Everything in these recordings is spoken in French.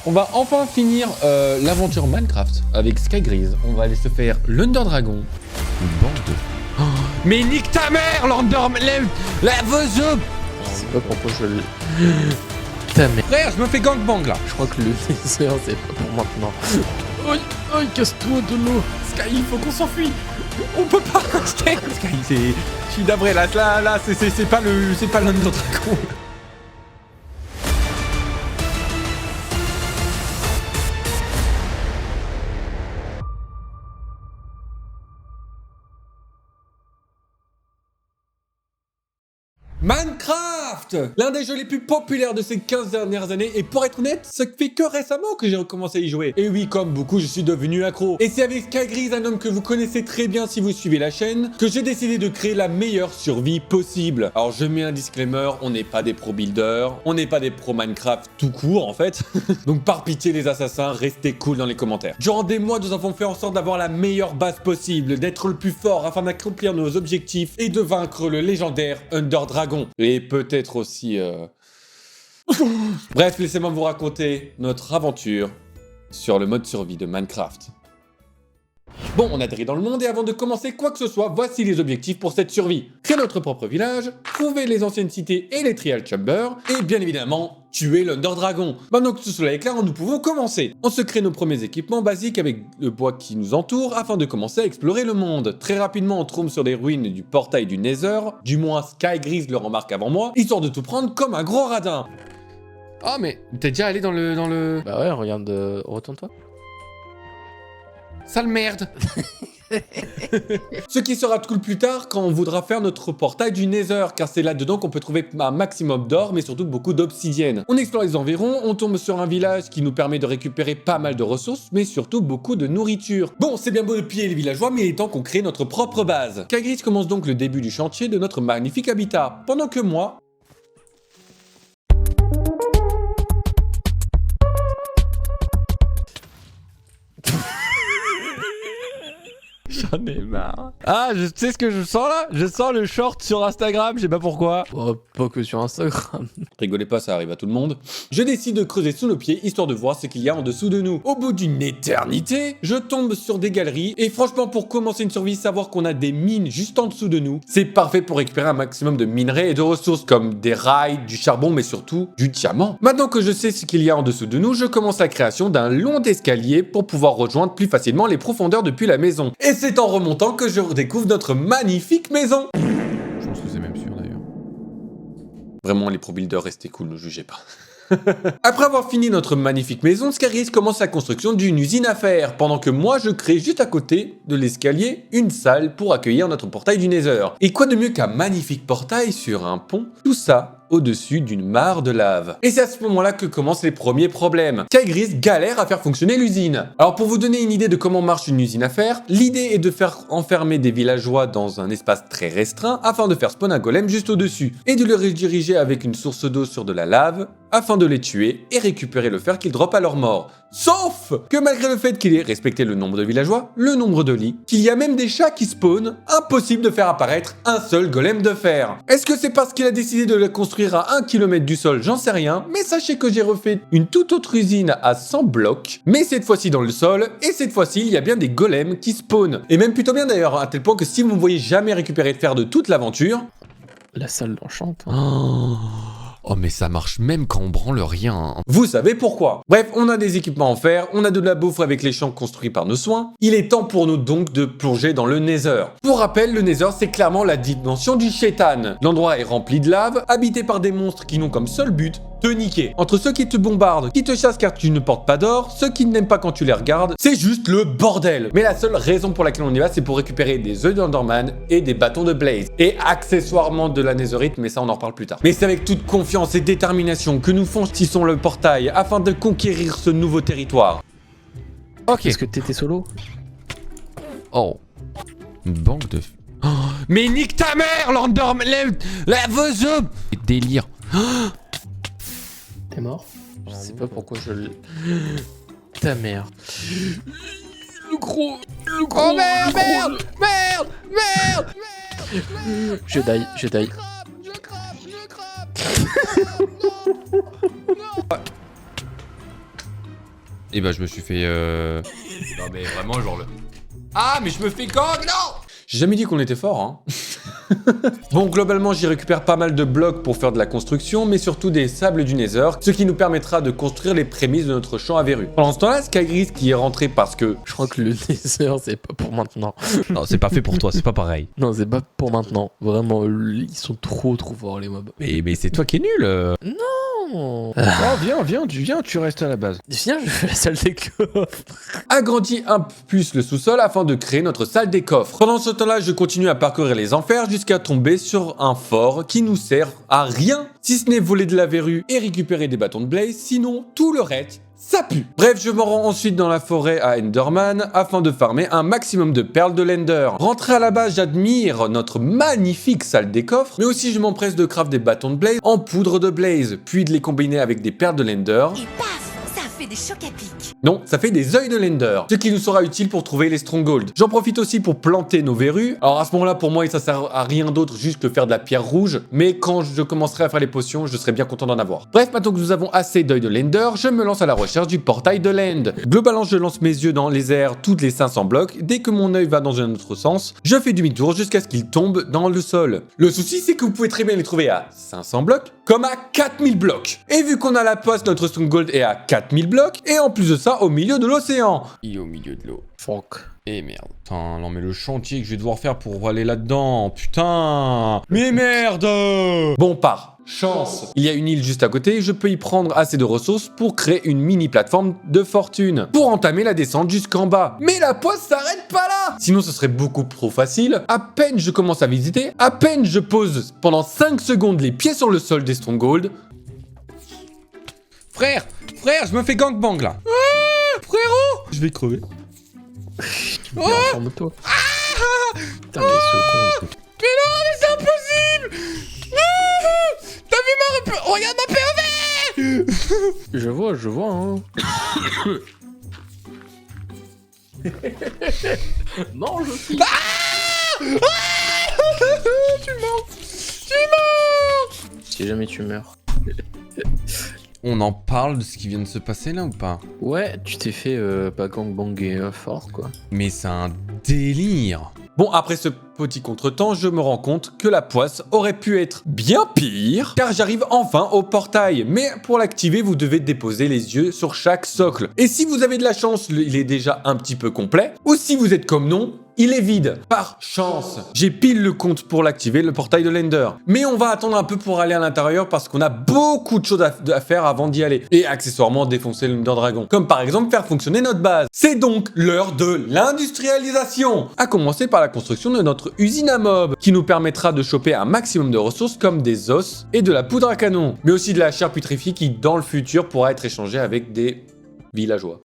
On va enfin finir l'aventure Minecraft avec Skygrease. On va aller se faire l'Under Dragon. Une bande de... Oh, mais nique ta mère, l'Under... La veuse. C'est pas pourquoi je le... Ta mère. Frère, je me fais gangbang là. Je crois que le laser, c'est pas pour maintenant. Aïe, aïe, casse-toi de l'eau. Sky, il faut qu'on s'enfuit. On peut pas rester. Sky, c'est... Je suis d'abré là, c'est pas le... C'est pas l'Under Dragon. Minecraft, l'un des jeux les plus populaires de ces 15 dernières années, et pour être honnête, ça fait que récemment que j'ai recommencé à y jouer. Et oui, comme beaucoup, je suis devenu accro. Et c'est avec Skygrease, un homme que vous connaissez très bien si vous suivez la chaîne, que j'ai décidé de créer la meilleure survie possible. Alors je mets un disclaimer, on n'est pas des pro builders, on n'est pas des pro Minecraft tout court en fait. Donc par pitié les assassins, restez cool dans les commentaires. Durant des mois, nous avons fait en sorte d'avoir la meilleure base possible, d'être le plus fort afin d'accomplir nos objectifs et de vaincre le légendaire Under Dragon. Et peut-être aussi... Bref, laissez-moi vous raconter notre aventure sur le mode survie de Minecraft. Bon, on atterrit dans le monde et avant de commencer quoi que ce soit, voici les objectifs pour cette survie. Créer notre propre village, trouver les anciennes cités et les trial chambers, et bien évidemment, tuer l'Under Dragon. Maintenant que tout cela est clair, nous pouvons commencer. On se crée nos premiers équipements basiques avec le bois qui nous entoure afin de commencer à explorer le monde. Très rapidement, on tombe sur des ruines du portail du Nether, du moins Skygrease le remarque avant moi, histoire de tout prendre comme un gros radin. Ah mais, t'es déjà allé dans le... Bah ouais, regarde, retourne-toi. Sale merde. Ce qui sera cool plus tard quand on voudra faire notre portail du Nether, car c'est là-dedans qu'on peut trouver un maximum d'or, mais surtout beaucoup d'obsidienne. On explore les environs, on tombe sur un village qui nous permet de récupérer pas mal de ressources, mais surtout beaucoup de nourriture. Bon, c'est bien beau de piller les villageois, mais il est temps qu'on crée notre propre base. Skygrease commence donc le début du chantier de notre magnifique habitat, pendant que moi... J'en ai marre. Ah, je sais ce que je sens là. Je sens le short sur Instagram, je sais pas pourquoi. Oh, pas que sur Instagram. Rigolez pas, ça arrive à tout le monde. Je décide de creuser sous nos pieds, histoire de voir ce qu'il y a en dessous de nous. Au bout d'une éternité, je tombe sur des galeries, et franchement, pour commencer une survie, savoir qu'on a des mines juste en dessous de nous, c'est parfait pour récupérer un maximum de minerais et de ressources, comme des rails, du charbon, mais surtout du diamant. Maintenant que je sais ce qu'il y a en dessous de nous, je commence la création d'un long escalier pour pouvoir rejoindre plus facilement les profondeurs depuis la maison. Et c'est en remontant que je redécouvre notre magnifique maison. Je pense que c'est même sûr d'ailleurs. Vraiment, les pro builders, restez cool, ne jugez pas. Après avoir fini notre magnifique maison, Skygrease commence la construction d'une usine à fer, pendant que moi je crée juste à côté de l'escalier une salle pour accueillir notre portail du Nether. Et quoi de mieux qu'un magnifique portail sur un pont, tout ça au-dessus d'une mare de lave. Et c'est à ce moment-là que commencent les premiers problèmes. Skygrease galère à faire fonctionner l'usine. Alors pour vous donner une idée de comment marche une usine à fer, l'idée est de faire enfermer des villageois dans un espace très restreint afin de faire spawn un golem juste au-dessus, et de les rediriger avec une source d'eau sur de la lave afin de les tuer et récupérer le fer qu'ils dropent à leur mort. Sauf que malgré le fait qu'il ait respecté le nombre de villageois, le nombre de lits, qu'il y a même des chats qui spawnent, impossible de faire apparaître un seul golem de fer. Est-ce que c'est parce qu'il a décidé de le construire à 1 km du sol? J'en sais rien, mais sachez que j'ai refait une toute autre usine à 100 blocs, mais cette fois-ci dans le sol, et cette fois-ci il y a bien des golems qui spawnent. Et même plutôt bien d'ailleurs, à tel point que si vous ne voyez jamais récupérer de fer de toute l'aventure... La salle d'enchant. Hein. Oh mais ça marche même quand on branle rien. Vous savez pourquoi. Bref, on a des équipements en fer, on a de la bouffe avec les champs construits par nos soins. Il est temps pour nous donc de plonger dans le Nether. Pour rappel, le Nether c'est clairement la dimension du Shaitan. L'endroit est rempli de lave, habité par des monstres qui n'ont comme seul but te niquer. Entre ceux qui te bombardent, qui te chassent car tu ne portes pas d'or, ceux qui n'aiment pas quand tu les regardes, c'est juste le bordel. Mais la seule raison pour laquelle on y va, c'est pour récupérer des œufs d'Enderman et des bâtons de Blaze. Et accessoirement de la Netherite, mais ça on en reparle plus tard. Mais c'est avec toute confiance et détermination que nous fonçons le portail afin de conquérir ce nouveau territoire. Ok. Est-ce que t'étais solo? Oh. Une banque de... Oh. Mais nique ta mère, l'Enderman... La veuse... Délire. Oh. T'es mort? Je sais pas pourquoi je le... Ta mère. Le gros... Oh merde, merde, merde, merde, merde. Je die, je die. Je crame. Et bah je me suis fait Non mais vraiment genre le... Ah mais je me fais gang, non. J'ai jamais dit qu'on était fort, hein. Bon, globalement, j'y récupère pas mal de blocs pour faire de la construction, mais surtout des sables du Nether, ce qui nous permettra de construire les prémices de notre champ à verrues. Pendant ce temps-là, Skygris qui est rentré parce que... Je crois que le Nether, c'est pas pour maintenant. Non, c'est pas fait pour toi, c'est pas pareil. Non, c'est pas pour maintenant. Vraiment, ils sont trop forts, les mobs. Mais c'est toi qui es nul. Non. Viens, tu restes à la base. Viens, je fais la salle des coffres. Agrandis un peu plus le sous-sol afin de créer notre salle des coffres. Pendant ce temps-là, je continue à parcourir les enfers jusqu'à tomber sur un fort qui nous sert à rien, si ce n'est voler de la verrue et récupérer des bâtons de blaze, sinon tout le reste, ça pue. Bref, je me rends ensuite dans la forêt à Enderman afin de farmer un maximum de perles de l'Ender. Rentré à la base, j'admire notre magnifique salle des coffres, mais aussi je m'empresse de craft des bâtons de blaze en poudre de blaze, puis de les combiner avec des perles de l'Ender. Et paf, ça fait des chocs à pic. Non, ça fait des œils de l'Ender, ce qui nous sera utile pour trouver les Strongholds. J'en profite aussi pour planter nos verrues. Alors à ce moment-là, pour moi, ça sert à rien d'autre, juste que faire de la pierre rouge. Mais quand je commencerai à faire les potions, je serai bien content d'en avoir. Bref, maintenant que nous avons assez d'œils de l'Ender, je me lance à la recherche du portail de l'End. Globalement, je lance mes yeux dans les airs toutes les 500 blocs. Dès que mon œil va dans un autre sens, je fais demi-tour jusqu'à ce qu'il tombe dans le sol. Le souci, c'est que vous pouvez très bien les trouver à 500 blocs, comme à 4000 blocs. Et vu qu'on a la poste, notre Stronghold est à 4000 blocs, et en plus de ça, au milieu de l'océan. Il est au milieu de l'eau. Fuck. Eh merde. Putain, non mais le chantier que je vais devoir faire pour aller là-dedans, putain. Mais merde. Bon, par chance, il y a une île juste à côté, je peux y prendre assez de ressources pour créer une mini plateforme de fortune, pour entamer la descente jusqu'en bas. Mais la poste s'arrête pas là. Sinon ce serait beaucoup trop facile. À peine je commence à visiter, à peine je pose pendant 5 secondes les pieds sur le sol des Strongholds. Frère, je me fais gangbang là. Ah, frérot, je vais crever. Informe-toi. Putain, mais ce con, Mais non, mais c'est impossible. T'as vu ma... Regarde ma POV. Je vois, hein. Mange aussi. Tu mens. Si jamais tu meurs. On en parle de ce qui vient de se passer là ou pas? Ouais, tu t'es fait pas gangbanger fort, quoi. Mais c'est un délire. Bon, après ce petit contretemps, je me rends compte que la poisse aurait pu être bien pire, car j'arrive enfin au portail. Mais pour l'activer, vous devez déposer les yeux sur chaque socle. Et si vous avez de la chance, il est déjà un petit peu complet. Ou si vous êtes comme non, il est vide. Par chance, j'ai pile le compte pour l'activer, le portail de l'Ender. Mais on va attendre un peu pour aller à l'intérieur parce qu'on a beaucoup de choses à faire avant d'y aller. Et accessoirement défoncer l'Ender Dragon. Comme par exemple faire fonctionner notre base. C'est donc l'heure de l'industrialisation. À commencer par la construction de notre usine à mobs, qui nous permettra de choper un maximum de ressources comme des os et de la poudre à canon. Mais aussi de la chair putréfiée qui, dans le futur, pourra être échangée avec des villageois.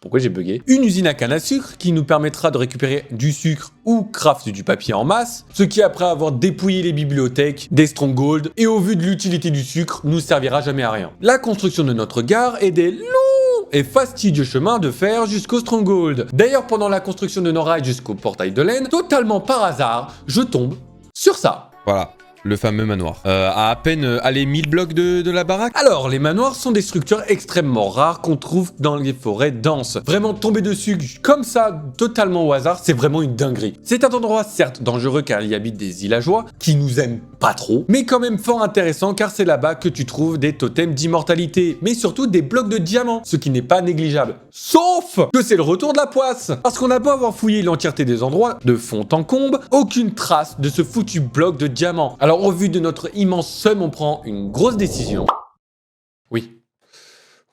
Pourquoi j'ai bugué? Une usine à canne à sucre qui nous permettra de récupérer du sucre ou craft du papier en masse, ce qui après avoir dépouillé les bibliothèques, des strongholds, et au vu de l'utilité du sucre, nous servira jamais à rien. La construction de notre gare et des longs et fastidieux chemins de fer jusqu'au stronghold. D'ailleurs, pendant la construction de nos rails jusqu'au portail de laine, totalement par hasard, je tombe sur ça. Voilà. Le fameux manoir. À peine aller 1000 blocs de la baraque. Alors, les manoirs sont des structures extrêmement rares qu'on trouve dans les forêts denses. Vraiment tomber dessus comme ça, totalement au hasard, c'est vraiment une dinguerie. C'est un endroit certes dangereux car il y habite des villageois qui nous aiment pas trop, mais quand même fort intéressant car c'est là-bas que tu trouves des totems d'immortalité, mais surtout des blocs de diamants, ce qui n'est pas négligeable. Sauf que c'est le retour de la poisse. Parce qu'on a beau avoir fouillé l'entièreté des endroits, de fond en comble, aucune trace de ce foutu bloc de diamants. Alors au vu de notre immense somme, on prend une grosse décision. Oui.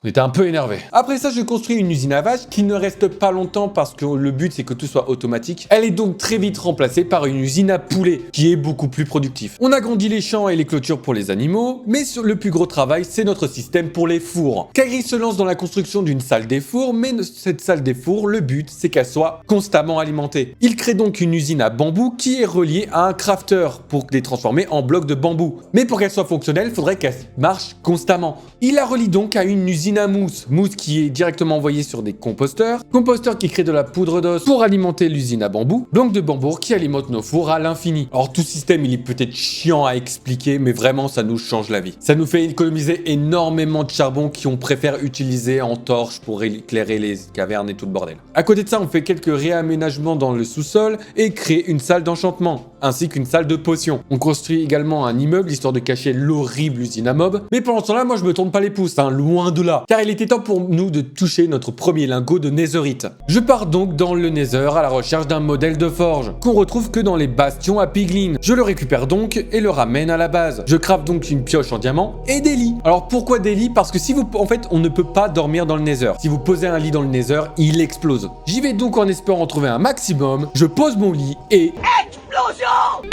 On était un peu énervé. Après ça, je construis une usine à vaches qui ne reste pas longtemps parce que le but c'est que tout soit automatique. Elle est donc très vite remplacée par une usine à poulets qui est beaucoup plus productif. On agrandit les champs et les clôtures pour les animaux, mais sur le plus gros travail, c'est notre système pour les fours. Kagri se lance dans la construction d'une salle des fours, mais cette salle des fours, le but c'est qu'elle soit constamment alimentée. Il crée donc une usine à bambou qui est reliée à un crafter pour les transformer en blocs de bambou. Mais pour qu'elle soit fonctionnelle, il faudrait qu'elle marche constamment. Il la relie donc à une usine l'usine à mousse. Mousse qui est directement envoyée sur des composteurs. Composteurs qui créent de la poudre d'os pour alimenter l'usine à bambou. Bloc de bambou qui alimente nos fours à l'infini. Alors tout système, il est peut-être chiant à expliquer, mais vraiment, ça nous change la vie. Ça nous fait économiser énormément de charbon qu'on préfère utiliser en torche pour éclairer les cavernes et tout le bordel. À côté de ça, on fait quelques réaménagements dans le sous-sol et crée une salle d'enchantement, ainsi qu'une salle de potions. On construit également un immeuble histoire de cacher l'horrible usine à mob. Mais pendant ce temps-là, moi je me tourne pas les pouces, hein, loin de là. Car il était temps pour nous de toucher notre premier lingot de netherite. Je pars donc dans le nether à la recherche d'un modèle de forge, qu'on retrouve que dans les bastions à Piglin. Je le récupère donc et le ramène à la base. Je crafte donc une pioche en diamant et des lits. Alors pourquoi des lits? Parce que si vous... En fait, on ne peut pas dormir dans le nether. Si vous posez un lit dans le nether, il explose. J'y vais donc en espérant en trouver un maximum. Je pose mon lit et... Explosion!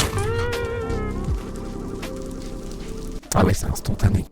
Ah ouais, c'est instantané.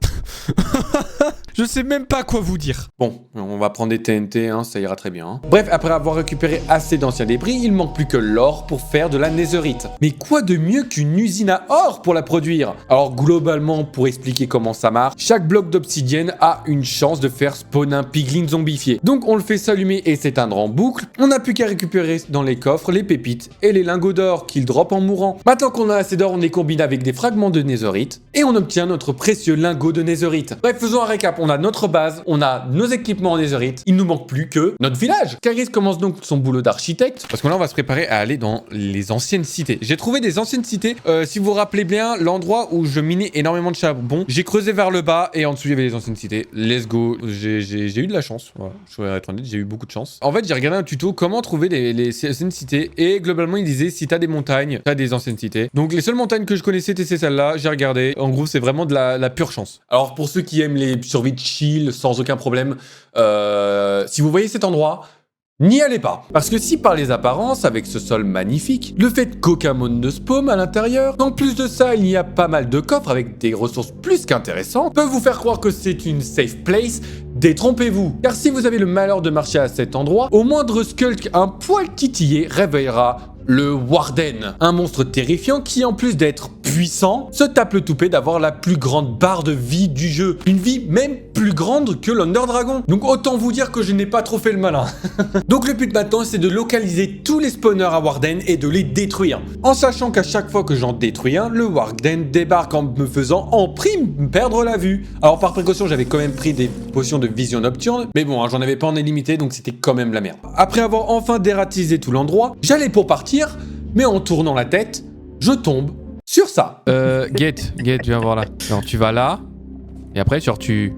Je sais même pas quoi vous dire. Bon, on va prendre des TNT, hein, ça ira très bien. Hein. Bref, après avoir récupéré assez d'anciens débris, il manque plus que l'or pour faire de la netherite. Mais quoi de mieux qu'une usine à or pour la produire? Alors globalement, pour expliquer comment ça marche, chaque bloc d'obsidienne a une chance de faire spawn un piglin zombifié. Donc on le fait s'allumer et s'éteindre en boucle. On n'a plus qu'à récupérer dans les coffres les pépites et les lingots d'or qu'il drop en mourant. Maintenant qu'on a assez d'or, on les combine avec des fragments de netherite et on obtient notre précieux lingot de netherite. Bref, faisons un récap. On a notre base, on a nos équipements en netherite, il nous manque plus que notre village. Caris commence donc son boulot d'architecte. Parce que là, on va se préparer à aller dans les anciennes cités. J'ai trouvé des anciennes cités. Si vous vous rappelez bien, l'endroit où je minais énormément de charbon, j'ai creusé vers le bas et en dessous, il y avait les anciennes cités. Let's go. J'ai eu de la chance. Voilà. Je vais être honnête, j'ai eu beaucoup de chance. En fait, j'ai regardé un tuto comment trouver les anciennes cités et globalement, il disait si t'as des montagnes, t'as des anciennes cités. Donc, les seules montagnes que je connaissais, c'était celles-là. J'ai regardé. En gros, c'est vraiment de la pure chance. Alors pour ceux qui aiment les survies de chill sans aucun problème, si vous voyez cet endroit, n'y allez pas. Parce que si par les apparences, avec ce sol magnifique, le fait qu'aucun monde ne spawn à l'intérieur, qu'en plus de ça, il y a pas mal de coffres avec des ressources plus qu'intéressantes, peuvent vous faire croire que c'est une safe place, détrompez-vous. Car si vous avez le malheur de marcher à cet endroit, au moindre skulk un poil titillé réveillera le Warden, un monstre terrifiant qui, en plus d'être puissant, se tape le toupet d'avoir la plus grande barre de vie du jeu. Une vie même plus grande que l'Under Dragon. Donc autant vous dire que je n'ai pas trop fait le malin. Donc le but maintenant, c'est de localiser tous les spawners à Warden et de les détruire. En sachant qu'à chaque fois que j'en détruis un, le Warden débarque en me faisant en prime perdre la vue. Alors par précaution, j'avais quand même pris des potions de vision nocturne, mais bon, hein, j'en avais pas en illimité, donc c'était quand même la merde. Après avoir enfin dératisé tout l'endroit, j'allais pour partir, mais en tournant la tête, je tombe sur ça. Get, viens voir là. Alors tu vas là, et après genre tu...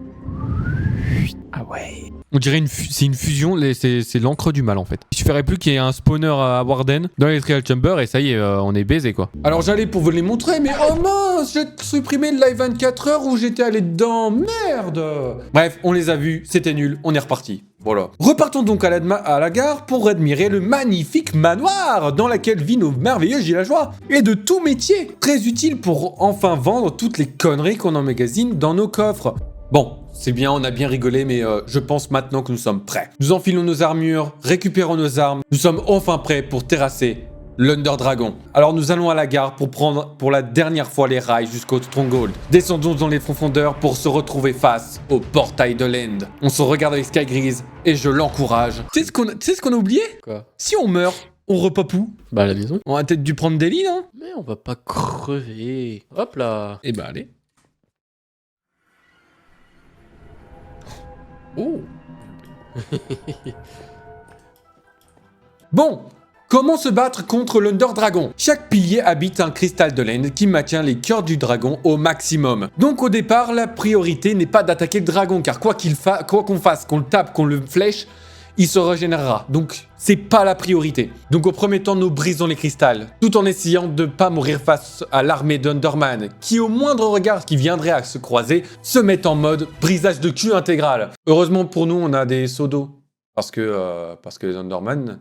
Ah ouais. On dirait c'est une fusion, c'est l'encre du mal en fait. Il suffirait plus qu'il y ait un spawner à Warden dans les Trial Chamber et ça y est, on est baisé quoi. Alors j'allais pour vous les montrer, mais oh mince, j'ai supprimé le live 24 heures où j'étais allé dedans, merde. Bref, on les a vus, c'était nul, on est reparti. Voilà. Repartons donc à la gare pour admirer le magnifique manoir dans lequel vivent nos merveilleux villageois. Et de tout métier, très utile pour enfin vendre toutes les conneries qu'on emmagasine dans nos coffres. Bon, c'est bien, on a bien rigolé, mais je pense maintenant que nous sommes prêts. Nous enfilons nos armures, récupérons nos armes, nous sommes enfin prêts pour terrasser l'Under Dragon. Alors nous allons à la gare pour prendre pour la dernière fois les rails jusqu'au Stronghold. Descendons dans les profondeurs pour se retrouver face au portail de l'End. On se regarde avec Skygrease et je l'encourage. Tu sais ce qu'on a oublié? Quoi? Si on meurt, on repop où? Bah à la maison. On a peut-être dû prendre des lits, non? Mais on va pas crever. Hop là. Eh bah allez. Oh. Bon, comment se battre contre l'Under Dragon? Chaque pilier habite un cristal de l'End qui maintient les cœurs du dragon au maximum. Donc au départ, la priorité n'est pas d'attaquer le dragon, car quoi qu'on fasse, qu'on le tape, qu'on le flèche, il se régénérera. Donc c'est pas la priorité. Donc au premier temps, nous brisons les cristals, tout en essayant de pas mourir face à l'armée d'Underman, qui au moindre regard qui viendrait à se croiser, se met en mode brisage de cul intégral. Heureusement pour nous, on a des seaux d'eau. Parce que les Underman,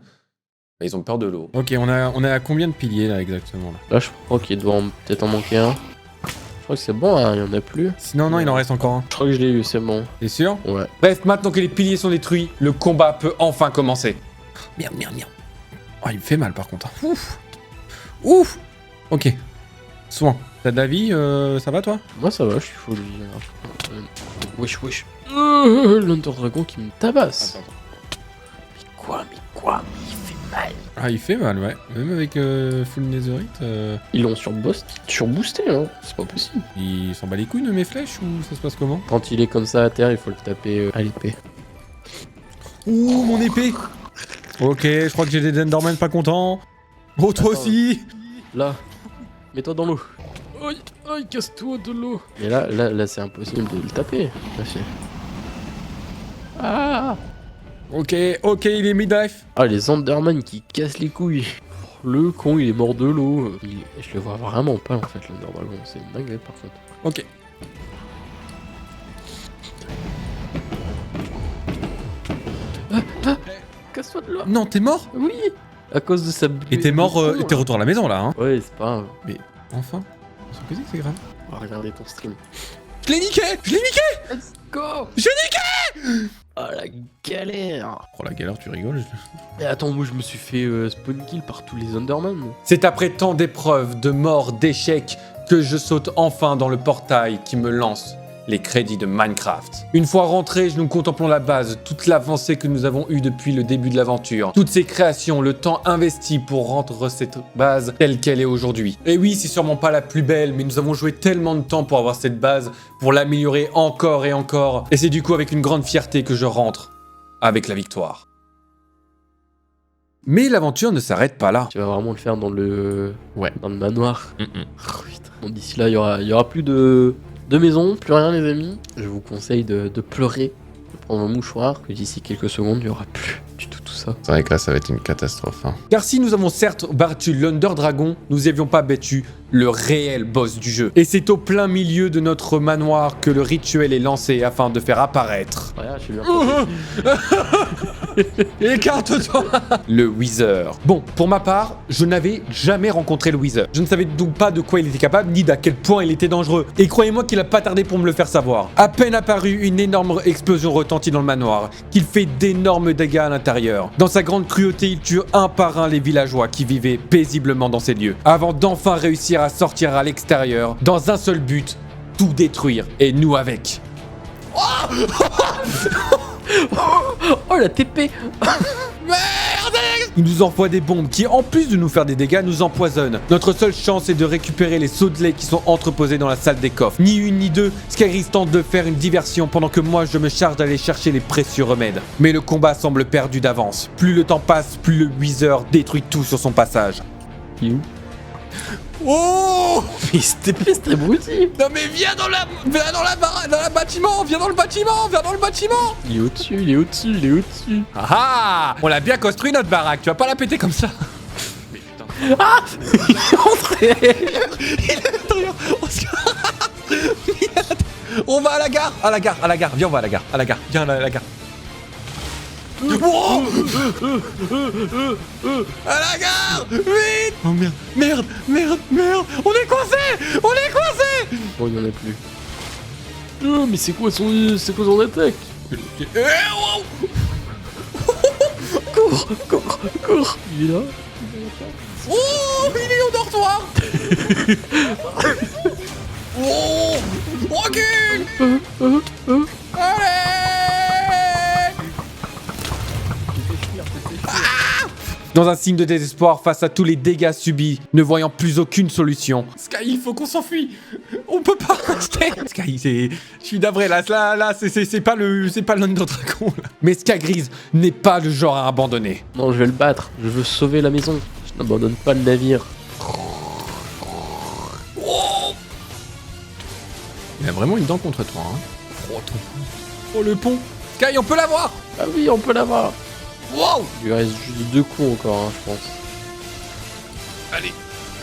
ils ont peur de l'eau. Ok, on est à combien de piliers là exactement là? Là je crois qu'il doit peut-être en manquer un. Je crois que c'est bon, hein, il y en a plus. Non, il en reste encore un. Je crois que je l'ai eu, c'est bon. T'es sûr? Ouais. Bref, maintenant que les piliers sont détruits, le combat peut enfin commencer. Merde. Oh, il me fait mal par contre. Ouf. Ok. Soin. T'as de la vie, ça va toi? Moi ça va, je suis full. Wesh. L'Under Dragon qui me tabasse. Mais quoi? Il fait mal. Ah, il fait mal, ouais. Même avec full netherite, Ils l'ont surboosté, hein. C'est pas possible. il s'en bat les couilles de mes flèches ou ça se passe comment? Quand il est comme ça à terre, il faut le taper à l'épée. Ouh, mon épée! Ok, je crois que j'ai des Endermen pas contents. Oh, toi Attends. aussi! Là, mets-toi dans l'eau. Aïe, casse-toi de l'eau. Mais là, c'est impossible de le taper. Merci. Ah! Ok, il est midlife. Ah, les Enderman qui cassent les couilles. Le con, il est mort de l'eau. Je le vois vraiment pas en fait, l'Under Dragon. C'est une dinguerie par contre. Ok. Casse-toi de l'eau. Non, t'es mort? Oui! À cause de sa. Et t'es mort, et t'es retourné à la maison là, hein? Ouais, c'est pas grave. Enfin. C'est que c'est grave. On va regarder ton stream. Je l'ai niqué! Let's go! Je l'ai Oh la galère! Oh la galère, tu rigoles. Mais attends, moi je me suis fait spawn kill par tous les Enderman. C'est après tant d'épreuves, de morts, d'échecs, que je saute enfin dans le portail qui me lance les crédits de Minecraft. Une fois rentrés, nous contemplons la base, toute l'avancée que nous avons eue depuis le début de l'aventure, toutes ces créations, le temps investi pour rendre cette base telle qu'elle est aujourd'hui. Et oui, c'est sûrement pas la plus belle, mais nous avons joué tellement de temps pour avoir cette base, pour l'améliorer encore et encore, et c'est du coup avec une grande fierté que je rentre avec la victoire. Mais l'aventure ne s'arrête pas là. Tu vas vraiment le faire dans le. Ouais. Dans le manoir. Oh, putain. Bon, d'ici là, il y aura plus de maison, plus rien, les amis. Je vous conseille de pleurer, de prendre un mouchoir, que d'ici quelques secondes, il n'y aura plus du tout ça. C'est vrai que là, ça va être une catastrophe. Hein. Car si nous avons certes battu l'Under Dragon, nous n'avions pas battu le réel boss du jeu. Et c'est au plein milieu de notre manoir que le rituel est lancé afin de faire apparaître Voilà, je suis bien. Écarte-toi le Wither. Bon, pour ma part, je n'avais jamais rencontré le Wither. Je ne savais donc pas de quoi il était capable, ni d'à quel point il était dangereux. Et croyez-moi qu'il a pas tardé pour me le faire savoir. À peine apparue, une énorme explosion retentit dans le manoir, qu'il fait d'énormes dégâts à l'intérieur. Dans sa grande cruauté, il tue un par un les villageois qui vivaient paisiblement dans ces lieux, avant d'enfin réussir à sortir à l'extérieur, dans un seul but, tout détruire, et nous avec. Oh la TP! Il nous envoie des bombes qui, en plus de nous faire des dégâts, nous empoisonnent. Notre seule chance est de récupérer les seaux de lait qui sont entreposés dans la salle des coffres. Ni une ni deux, Skyris tente de faire une diversion pendant que moi je me charge d'aller chercher les précieux remèdes. Mais le combat semble perdu d'avance. Plus le temps passe, plus le Wither détruit tout sur son passage. Il est où? Oh! Mais ce TP, c'est très abruti! Non mais viens dans le bâtiment! Viens dans le bâtiment! Il est au-dessus! Ah ah! On l'a bien construit notre baraque, tu vas pas la péter comme ça! Mais putain. Il est rentré! Il est à l'intérieur! On va à la gare! Viens, on va à la gare! Viens à la gare! Wow! À la gare! Vite! Oh merde! On est coincé! Bon, il y en a plus. Oh, mais c'est quoi son attaque? Cours! Il est là? Oh! Il est au dortoir! Oh! Recule! Allez! Dans un signe de désespoir face à tous les dégâts subis, ne voyant plus aucune solution, Sky, il faut qu'on s'enfuit. On peut pas rester. Sky, je suis navré là, c'est pas l'Under Dragon là. mais Skygrise n'est pas le genre à abandonner. Non, je vais le battre. Je veux sauver la maison. Je n'abandonne pas le navire. Il a vraiment une dent contre toi, hein. Oh le pont. Sky, on peut l'avoir. Ah oui, on peut l'avoir. Wow. Il lui reste juste 2 coups encore, hein, je pense.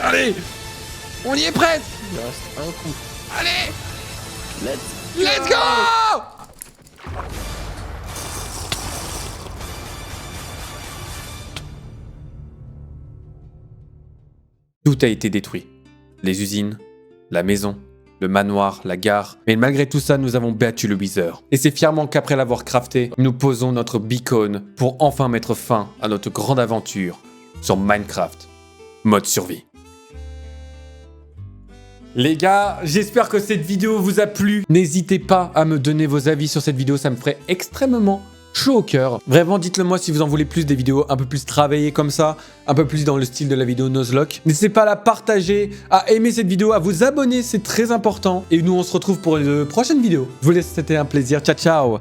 Allez. On y est presque. Il lui reste un coup. Allez. Let's go. Tout a été détruit. Les usines, la maison, le manoir, la gare. Mais malgré tout ça, nous avons battu le Wither. Et c'est fièrement qu'après l'avoir crafté, nous posons notre beacon pour enfin mettre fin à notre grande aventure sur Minecraft, mode survie. Les gars, j'espère que cette vidéo vous a plu. N'hésitez pas à me donner vos avis sur cette vidéo, ça me ferait extrêmement chaud au cœur. Vraiment, dites-le moi si vous en voulez plus, des vidéos un peu plus travaillées comme ça, un peu plus dans le style de la vidéo Nuzlocke. N'hésitez pas à la partager, à aimer cette vidéo, à vous abonner, c'est très important. Et nous, on se retrouve pour une prochaine vidéo. Je vous laisse, c'était un plaisir. Ciao, ciao.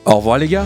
Au revoir les gars.